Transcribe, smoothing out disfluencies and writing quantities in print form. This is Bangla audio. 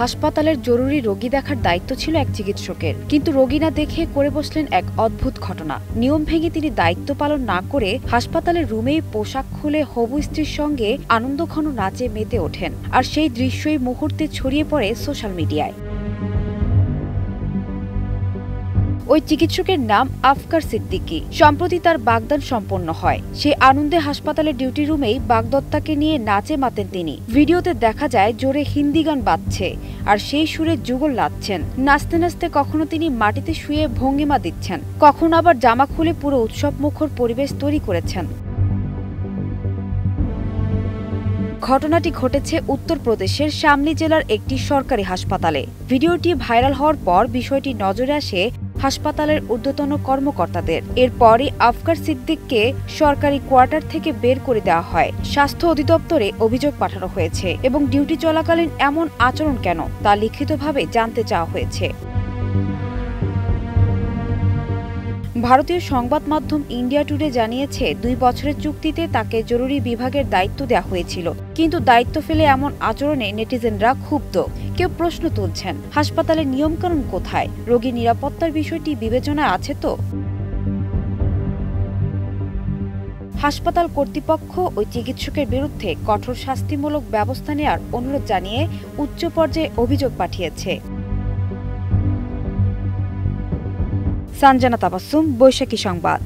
হাসপাতালের জরুরি রোগী দেখার দায়িত্ব ছিল এক চিকিৎসকের, কিন্তু রোগী না দেখে করে বসলেন এক অদ্ভুত ঘটনা। নিয়ম ভেঙে তিনি দায়িত্ব পালন না করে হাসপাতালের রুমেই পোশাক খুলে হবু স্ত্রীর সঙ্গে আনন্দঘন নাচে মেতে ওঠেন। আর সেই দৃশ্যই মুহূর্তে ছড়িয়ে পড়ে সোশ্যাল মিডিয়ায়। ওই চিকিৎসকের নাম আফকার সিদ্দিকী। সম্প্রতি তার বাগদান সম্পন্ন হয়। সেই আনন্দে হাসপাতালের ডিউটি রুমেই বাগদত্তাকে নিয়ে নাচে মাতেন তিনি। ভিডিওতে দেখা যায় জোরে হিন্দি গান বাজছে আর সেই সুরে যুগল লাচ্ছেন। নাচতে নাচতে কখনো তিনি মাটিতে শুয়ে ভঙ্গিমা দিচ্ছেন, কখনো আবার জামা খুলে পুরো উৎসব মুখর পরিবেশ তৈরি করেছেন। ঘটনাটি ঘটেছে উত্তরপ্রদেশের শামলি জেলার একটি সরকারি হাসপাতালে। ভিডিওটি ভাইরাল হওয়ার পর বিষয়টি নজরে আসে হাসপাতালের ঊর্ধ্বতন কর্মকর্তাদের। এরপরই আফকার সিদ্দিককে সরকারি কোয়ার্টার থেকে বের করে দেওয়া হয়। স্বাস্থ্য অধিদপ্তরে অভিযোগ পাঠানো হয়েছে এবং ডিউটি চলাকালীন এমন আচরণ কেন তা লিখিতভাবে জানতে চাওয়া হয়েছে। ভারতীয় সংবাদ মাধ্যম ইন্ডিয়া টুডে জানিয়েছে, 2 বছরের চুক্তিতে তাকে জরুরি বিভাগের দায়িত্ব দেওয়া হয়েছিল, কিন্তু দায়িত্ব ফেলে এমন আচরণে নেটিজেনরা ক্ষুব্ধ। কেউ প্রশ্ন তুলছেন, হাসপাতালের নিয়মকানুন কোথায়? রোগী নিরাপত্তার বিষয়টি বিবেচনায় আছে তো? হাসপাতাল কর্তৃপক্ষ ওই চিকিৎসকের বিরুদ্ধে কঠোর শাস্তিমূলক ব্যবস্থা নেওয়ার অনুরোধ জানিয়ে উচ্চ পর্যায়ে অভিযোগ পাঠিয়েছে। সানজানা তাবাসসুম, বৈশাখী সংবাদ।